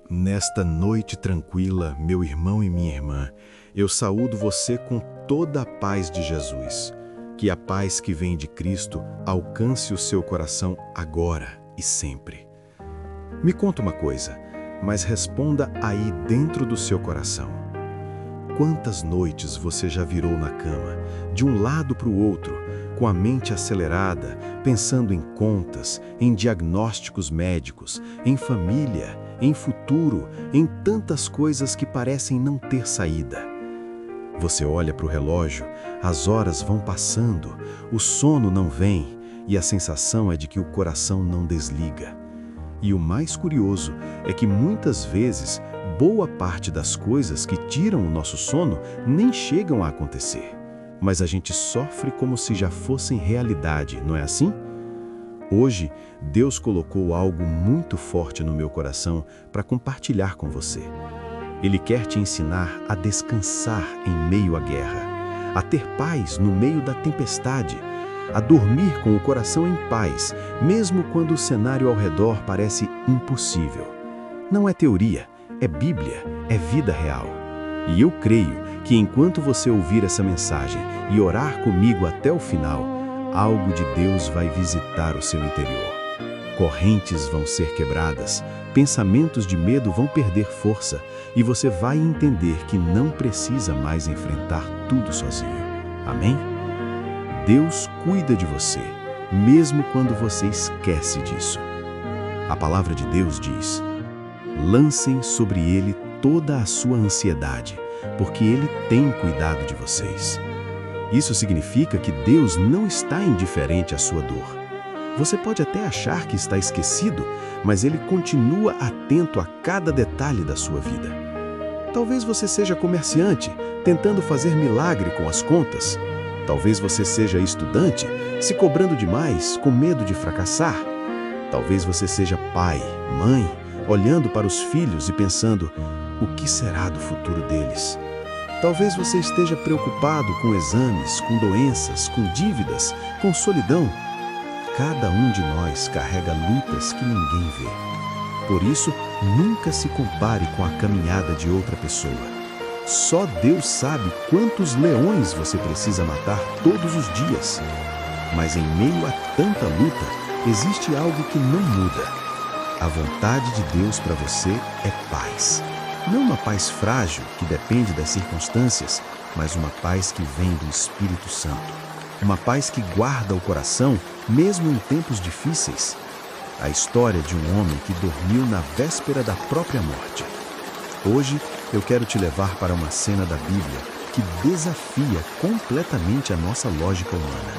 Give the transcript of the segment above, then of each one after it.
Nesta noite tranquila, meu irmão e minha irmã, eu saúdo você com toda a paz de Jesus. Que a paz que vem de Cristo alcance o seu coração agora e sempre. Me conta uma coisa, mas responda aí dentro do seu coração. Quantas noites você já virou na cama, de um lado para o outro, com a mente acelerada, pensando em contas, em diagnósticos médicos, em família, em futuro, em tantas coisas que parecem não ter saída? Você olha para o relógio, as horas vão passando, o sono não vem e a sensação é de que o coração não desliga. E o mais curioso é que muitas vezes, boa parte das coisas que tiram o nosso sono nem chegam a acontecer. Mas a gente sofre como se já fossem realidade, não é assim? Hoje, Deus colocou algo muito forte no meu coração para compartilhar com você. Ele quer te ensinar a descansar em meio à guerra, a ter paz no meio da tempestade, a dormir com o coração em paz, mesmo quando o cenário ao redor parece impossível. Não é teoria, é Bíblia, é vida real. E eu creio que enquanto você ouvir essa mensagem e orar comigo até o final, algo de Deus vai visitar o seu interior. Correntes vão ser quebradas, pensamentos de medo vão perder força e você vai entender que não precisa mais enfrentar tudo sozinho. Amém? Deus cuida de você, mesmo quando você esquece disso. A palavra de Deus diz: lancem sobre ele toda a sua ansiedade, porque ele tem cuidado de vocês. Isso significa que Deus não está indiferente à sua dor. Você pode até achar que está esquecido, mas ele continua atento a cada detalhe da sua vida. Talvez você seja comerciante, tentando fazer milagre com as contas. Talvez você seja estudante, se cobrando demais, com medo de fracassar. Talvez você seja pai, mãe, olhando para os filhos e pensando: o que será do futuro deles? Talvez você esteja preocupado com exames, com doenças, com dívidas, com solidão. Cada um de nós carrega lutas que ninguém vê. Por isso, nunca se compare com a caminhada de outra pessoa. Só Deus sabe quantos leões você precisa matar todos os dias. Mas em meio a tanta luta, existe algo que não muda. A vontade de Deus para você é paz. Não uma paz frágil, que depende das circunstâncias, mas uma paz que vem do Espírito Santo. Uma paz que guarda o coração, mesmo em tempos difíceis. A história de um homem que dormiu na véspera da própria morte. Hoje, eu quero te levar para uma cena da Bíblia que desafia completamente a nossa lógica humana.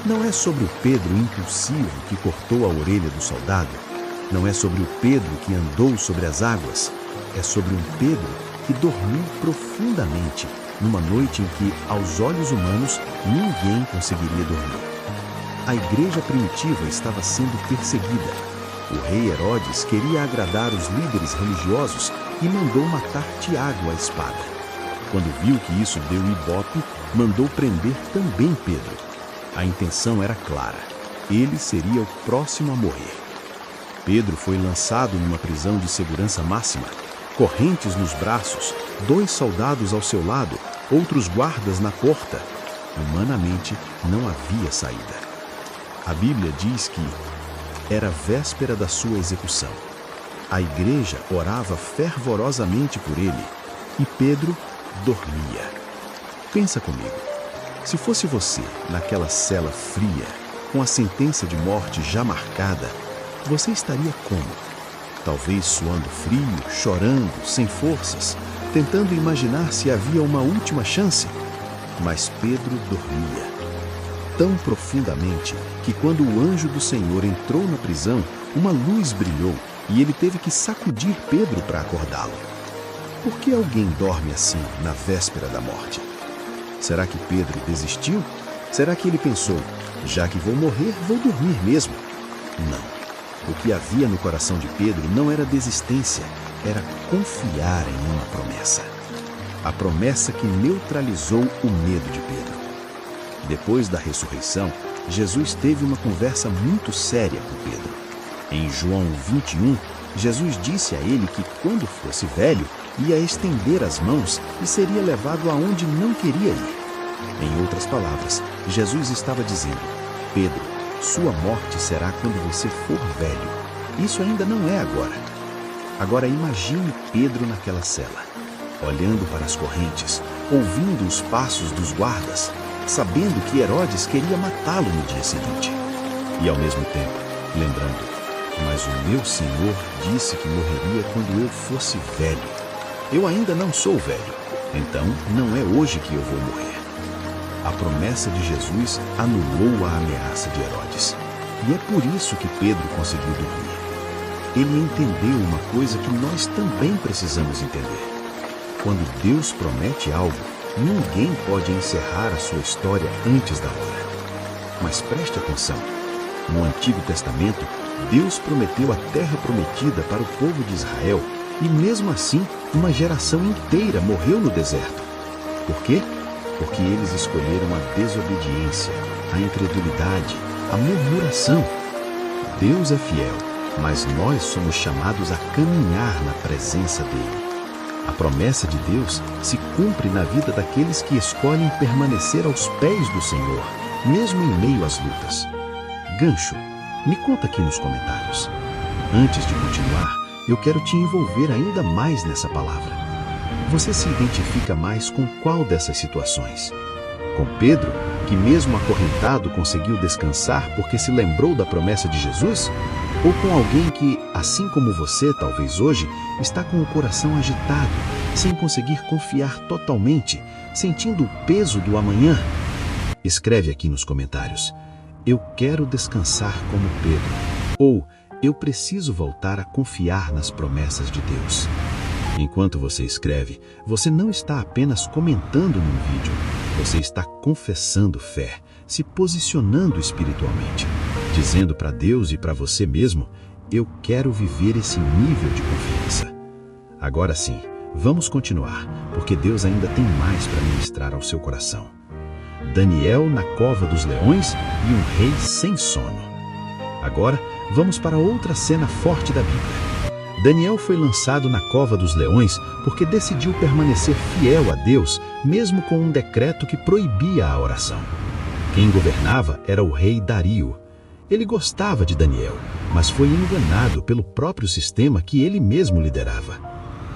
Não é sobre o Pedro impulsivo que cortou a orelha do soldado. Não é sobre o Pedro que andou sobre as águas. É sobre um Pedro que dormiu profundamente numa noite em que, aos olhos humanos, ninguém conseguiria dormir. A igreja primitiva estava sendo perseguida. O rei Herodes queria agradar os líderes religiosos e mandou matar Tiago à espada. Quando viu que isso deu ibope, mandou prender também Pedro. A intenção era clara: ele seria o próximo a morrer. Pedro foi lançado numa prisão de segurança máxima, correntes nos braços, 2 soldados ao seu lado, outros guardas na porta. Humanamente, não havia saída. A Bíblia diz que era véspera da sua execução. A igreja orava fervorosamente por ele e Pedro dormia. Pensa comigo, se fosse você naquela cela fria, com a sentença de morte já marcada, você estaria como? Talvez suando frio, chorando, sem forças, tentando imaginar se havia uma última chance. Mas Pedro dormia tão profundamente que quando o anjo do Senhor entrou na prisão, uma luz brilhou e ele teve que sacudir Pedro para acordá-lo. Por que alguém dorme assim na véspera da morte? Será que Pedro desistiu? Será que ele pensou: já que vou morrer, vou dormir mesmo? Não. O que havia no coração de Pedro não era desistência, era confiar em uma promessa. A promessa que neutralizou o medo de Pedro. Depois da ressurreição, Jesus teve uma conversa muito séria com Pedro. Em João 21, Jesus disse a ele que, quando fosse velho, ia estender as mãos e seria levado aonde não queria ir. Em outras palavras, Jesus estava dizendo: Pedro, sua morte será quando você for velho. Isso ainda não é agora. Agora imagine Pedro naquela cela, olhando para as correntes, ouvindo os passos dos guardas, sabendo que Herodes queria matá-lo no dia seguinte. E ao mesmo tempo, lembrando: mas o meu Senhor disse que morreria quando eu fosse velho. Eu ainda não sou velho, então não é hoje que eu vou morrer. A promessa de Jesus anulou a ameaça de Herodes. E é por isso que Pedro conseguiu dormir. Ele entendeu uma coisa que nós também precisamos entender. Quando Deus promete algo, ninguém pode encerrar a sua história antes da hora. Mas preste atenção. No Antigo Testamento, Deus prometeu a terra prometida para o povo de Israel e mesmo assim, uma geração inteira morreu no deserto. Por quê? Porque eles escolheram a desobediência, a incredulidade, a murmuração. Deus é fiel, mas nós somos chamados a caminhar na presença dele. A promessa de Deus se cumpre na vida daqueles que escolhem permanecer aos pés do Senhor, mesmo em meio às lutas. Gancho, me conta aqui nos comentários. Antes de continuar, eu quero te envolver ainda mais nessa palavra. Você se identifica mais com qual dessas situações? Com Pedro, que mesmo acorrentado conseguiu descansar porque se lembrou da promessa de Jesus? Ou com alguém que, assim como você, talvez hoje, está com o coração agitado, sem conseguir confiar totalmente, sentindo o peso do amanhã? Escreve aqui nos comentários: eu quero descansar como Pedro. Ou eu preciso voltar a confiar nas promessas de Deus. Enquanto você escreve, você não está apenas comentando num vídeo, você está confessando fé, se posicionando espiritualmente, dizendo para Deus e para você mesmo: eu quero viver esse nível de confiança. Agora sim, vamos continuar, porque Deus ainda tem mais para ministrar ao seu coração. Daniel na cova dos leões e um rei sem sono. Agora, vamos para outra cena forte da Bíblia. Daniel foi lançado na cova dos leões porque decidiu permanecer fiel a Deus, mesmo com um decreto que proibia a oração. Quem governava era o rei Dario. Ele gostava de Daniel, mas foi enganado pelo próprio sistema que ele mesmo liderava.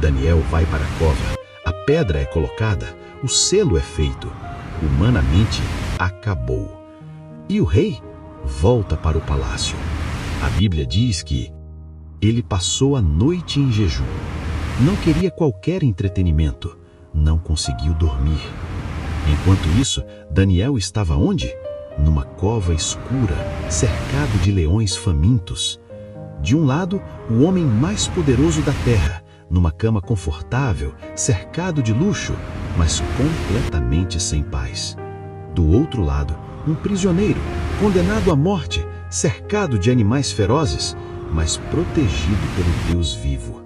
Daniel vai para a cova, a pedra é colocada, o selo é feito. Humanamente, acabou. E o rei volta para o palácio. A Bíblia diz que ele passou a noite em jejum. Não queria qualquer entretenimento. Não conseguiu dormir. Enquanto isso, Daniel estava onde? Numa cova escura, cercado de leões famintos. De um lado, o homem mais poderoso da terra, numa cama confortável, cercado de luxo, mas completamente sem paz. Do outro lado, um prisioneiro, condenado à morte, cercado de animais ferozes, mas protegido pelo Deus vivo.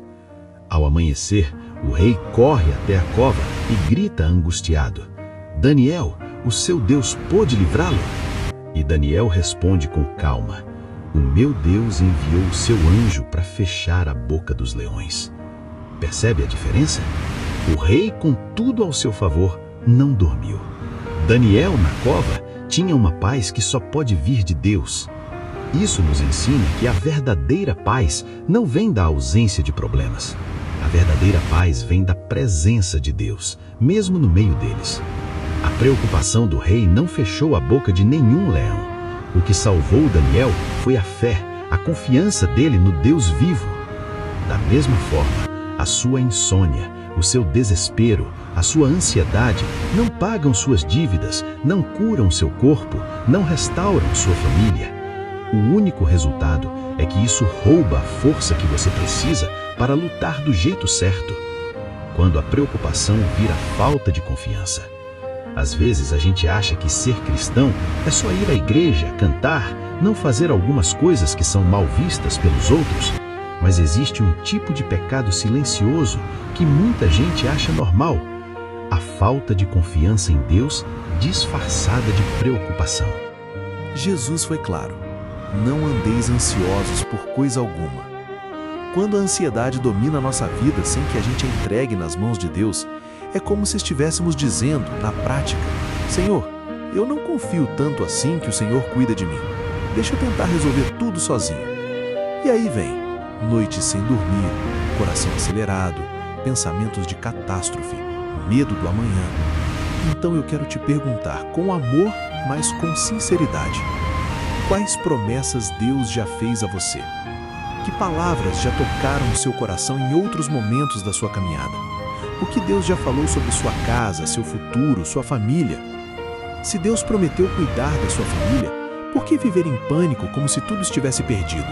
Ao amanhecer, o rei corre até a cova e grita angustiado: Daniel, o seu Deus pôde livrá-lo? E Daniel responde com calma: o meu Deus enviou o seu anjo para fechar a boca dos leões. Percebe a diferença? O rei, com tudo ao seu favor, não dormiu. Daniel, na cova, tinha uma paz que só pode vir de Deus. Isso nos ensina que a verdadeira paz não vem da ausência de problemas. A verdadeira paz vem da presença de Deus, mesmo no meio deles. A preocupação do rei não fechou a boca de nenhum leão. O que salvou Daniel foi a fé, a confiança dele no Deus vivo. Da mesma forma, a sua insônia, o seu desespero, a sua ansiedade não pagam suas dívidas, não curam seu corpo, não restauram sua família. O único resultado é que isso rouba a força que você precisa para lutar do jeito certo. Quando a preocupação vira falta de confiança. Às vezes a gente acha que ser cristão é só ir à igreja, cantar, não fazer algumas coisas que são mal vistas pelos outros. Mas existe um tipo de pecado silencioso que muita gente acha normal: a falta de confiança em Deus disfarçada de preocupação. Jesus foi claro: não andeis ansiosos por coisa alguma. Quando a ansiedade domina a nossa vida sem que a gente a entregue nas mãos de Deus, é como se estivéssemos dizendo, na prática: Senhor, eu não confio tanto assim que o Senhor cuida de mim. Deixa eu tentar resolver tudo sozinho. E aí vem noites sem dormir, coração acelerado, pensamentos de catástrofe, medo do amanhã. Então eu quero te perguntar com amor, mas com sinceridade: quais promessas Deus já fez a você? Que palavras já tocaram o seu coração em outros momentos da sua caminhada? O que Deus já falou sobre sua casa, seu futuro, sua família? Se Deus prometeu cuidar da sua família, por que viver em pânico como se tudo estivesse perdido?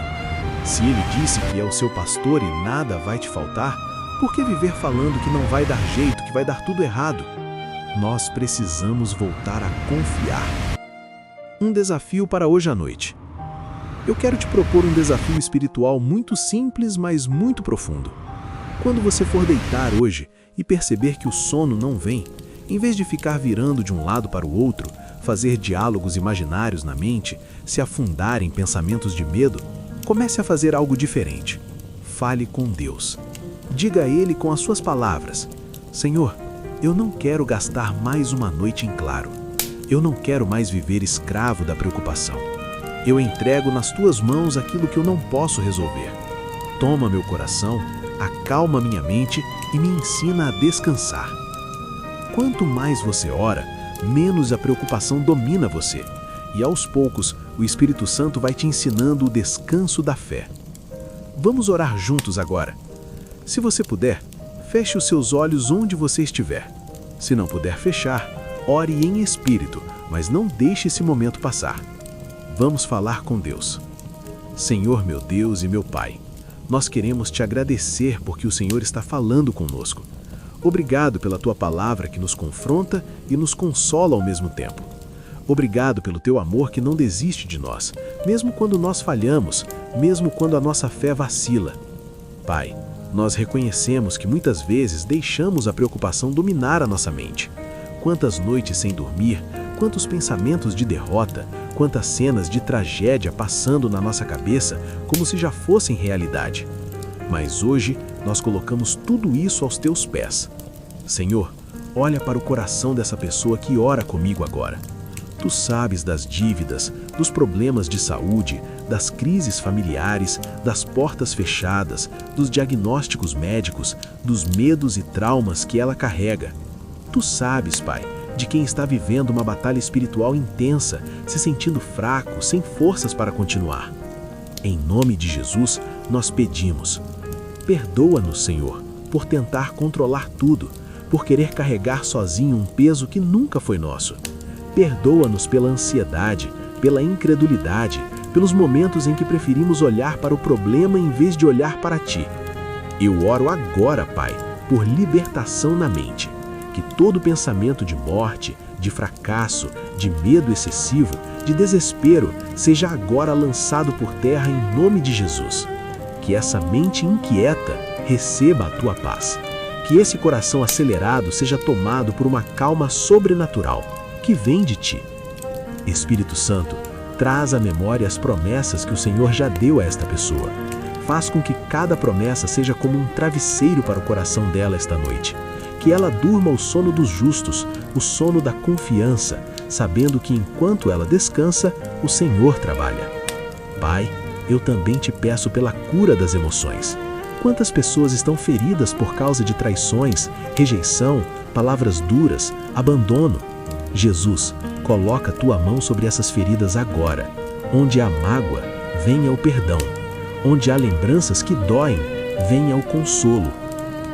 Se Ele disse que é o seu pastor e nada vai te faltar, por que viver falando que não vai dar jeito, que vai dar tudo errado? Nós precisamos voltar a confiar. Um desafio para hoje à noite. Eu quero te propor um desafio espiritual muito simples, mas muito profundo. Quando você for deitar hoje e perceber que o sono não vem, em vez de ficar virando de um lado para o outro, fazer diálogos imaginários na mente, se afundar em pensamentos de medo, comece a fazer algo diferente. Fale com Deus. Diga a Ele com as suas palavras: Senhor, eu não quero gastar mais uma noite em claro. Eu não quero mais viver escravo da preocupação. Eu entrego nas tuas mãos aquilo que eu não posso resolver. Toma meu coração, acalma minha mente e me ensina a descansar. Quanto mais você ora, menos a preocupação domina você. E aos poucos, o Espírito Santo vai te ensinando o descanso da fé. Vamos orar juntos agora. Se você puder, feche os seus olhos onde você estiver. Se não puder fechar, ore em espírito, mas não deixe esse momento passar. Vamos falar com Deus. Senhor meu Deus e meu Pai, nós queremos te agradecer porque o Senhor está falando conosco. Obrigado pela tua palavra que nos confronta e nos consola ao mesmo tempo. Obrigado pelo teu amor que não desiste de nós, mesmo quando nós falhamos, mesmo quando a nossa fé vacila. Pai, nós reconhecemos que muitas vezes deixamos a preocupação dominar a nossa mente. Quantas noites sem dormir, quantos pensamentos de derrota, quantas cenas de tragédia passando na nossa cabeça como se já fossem realidade. Mas hoje nós colocamos tudo isso aos teus pés. Senhor, olha para o coração dessa pessoa que ora comigo agora. Tu sabes das dívidas, dos problemas de saúde, das crises familiares, das portas fechadas, dos diagnósticos médicos, dos medos e traumas que ela carrega. Tu sabes, Pai, de quem está vivendo uma batalha espiritual intensa, se sentindo fraco, sem forças para continuar. Em nome de Jesus, nós pedimos: perdoa-nos, Senhor, por tentar controlar tudo, por querer carregar sozinho um peso que nunca foi nosso. Perdoa-nos pela ansiedade, pela incredulidade, pelos momentos em que preferimos olhar para o problema em vez de olhar para Ti. Eu oro agora, Pai, por libertação na mente. Que todo pensamento de morte, de fracasso, de medo excessivo, de desespero, seja agora lançado por terra em nome de Jesus. Que essa mente inquieta receba a Tua paz. Que esse coração acelerado seja tomado por uma calma sobrenatural, que vem de Ti. Espírito Santo, traz à memória as promessas que o Senhor já deu a esta pessoa. Faz com que cada promessa seja como um travesseiro para o coração dela esta noite. Que ela durma o sono dos justos, o sono da confiança, sabendo que enquanto ela descansa, o Senhor trabalha. Pai, eu também te peço pela cura das emoções. Quantas pessoas estão feridas por causa de traições, rejeição, palavras duras, abandono? Jesus, coloca tua mão sobre essas feridas agora. Onde há mágoa, venha o perdão. Onde há lembranças que doem, venha o consolo.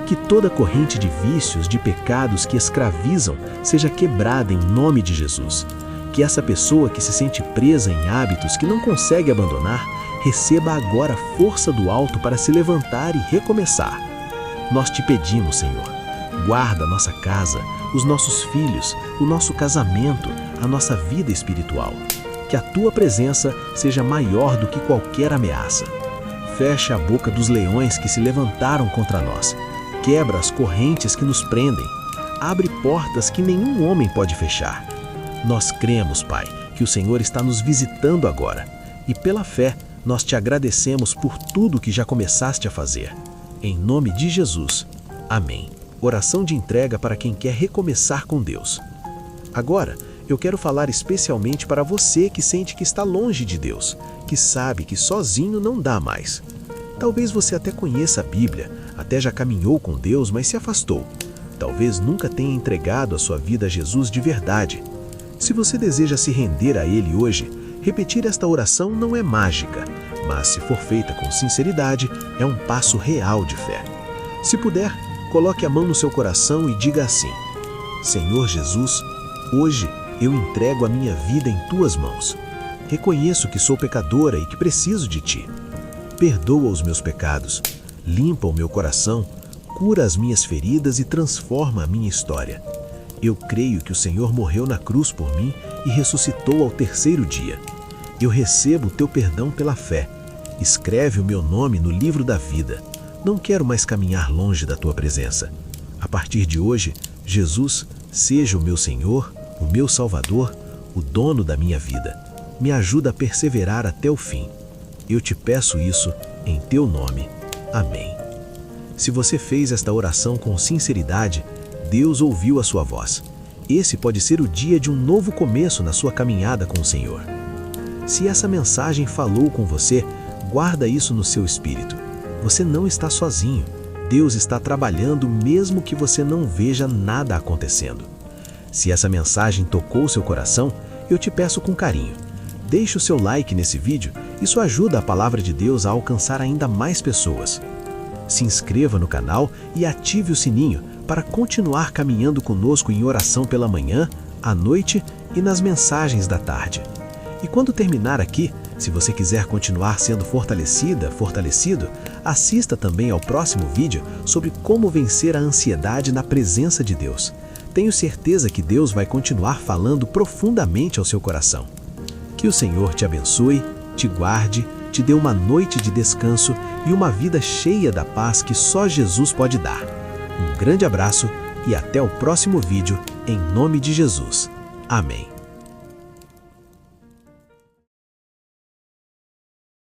Que toda corrente de vícios, de pecados que escravizam, seja quebrada em nome de Jesus. Que essa pessoa que se sente presa em hábitos que não consegue abandonar, receba agora a força do alto para se levantar e recomeçar. Nós te pedimos, Senhor, guarda a nossa casa, os nossos filhos, o nosso casamento, a nossa vida espiritual. Que a Tua presença seja maior do que qualquer ameaça. Fecha a boca dos leões que se levantaram contra nós. Quebra as correntes que nos prendem. Abre portas que nenhum homem pode fechar. Nós cremos, Pai, que o Senhor está nos visitando agora. E pela fé, nós te agradecemos por tudo que já começaste a fazer. Em nome de Jesus. Amém. Oração de entrega para quem quer recomeçar com Deus. Agora, eu quero falar especialmente para você que sente que está longe de Deus, que sabe que sozinho não dá mais. Talvez você até conheça a Bíblia, até já caminhou com Deus, mas se afastou. Talvez nunca tenha entregado a sua vida a Jesus de verdade. Se você deseja se render a Ele hoje, repetir esta oração não é mágica, mas se for feita com sinceridade, é um passo real de fé. Se puder, coloque a mão no seu coração e diga assim: Senhor Jesus, hoje eu entrego a minha vida em Tuas mãos. Reconheço que sou pecadora e que preciso de Ti. Perdoa os meus pecados, limpa o meu coração, cura as minhas feridas e transforma a minha história. Eu creio que o Senhor morreu na cruz por mim e ressuscitou ao terceiro dia. Eu recebo o Teu perdão pela fé. Escreve o meu nome no livro da vida. Não quero mais caminhar longe da Tua presença. A partir de hoje, Jesus, seja o meu Senhor, o meu Salvador, o dono da minha vida. Me ajuda a perseverar até o fim. Eu te peço isso em Teu nome. Amém. Se você fez esta oração com sinceridade, Deus ouviu a sua voz. Esse pode ser o dia de um novo começo na sua caminhada com o Senhor. Se essa mensagem falou com você, guarda isso no seu espírito. Você não está sozinho. Deus está trabalhando mesmo que você não veja nada acontecendo. Se essa mensagem tocou seu coração, eu te peço com carinho. Deixe o seu like nesse vídeo, isso ajuda a palavra de Deus a alcançar ainda mais pessoas. Se inscreva no canal e ative o sininho para continuar caminhando conosco em oração pela manhã, à noite e nas mensagens da tarde. E quando terminar aqui, se você quiser continuar sendo fortalecido, assista também ao próximo vídeo sobre como vencer a ansiedade na presença de Deus. Tenho certeza que Deus vai continuar falando profundamente ao seu coração. Que o Senhor te abençoe, te guarde, te dê uma noite de descanso e uma vida cheia da paz que só Jesus pode dar. Um grande abraço e até o próximo vídeo, em nome de Jesus. Amém.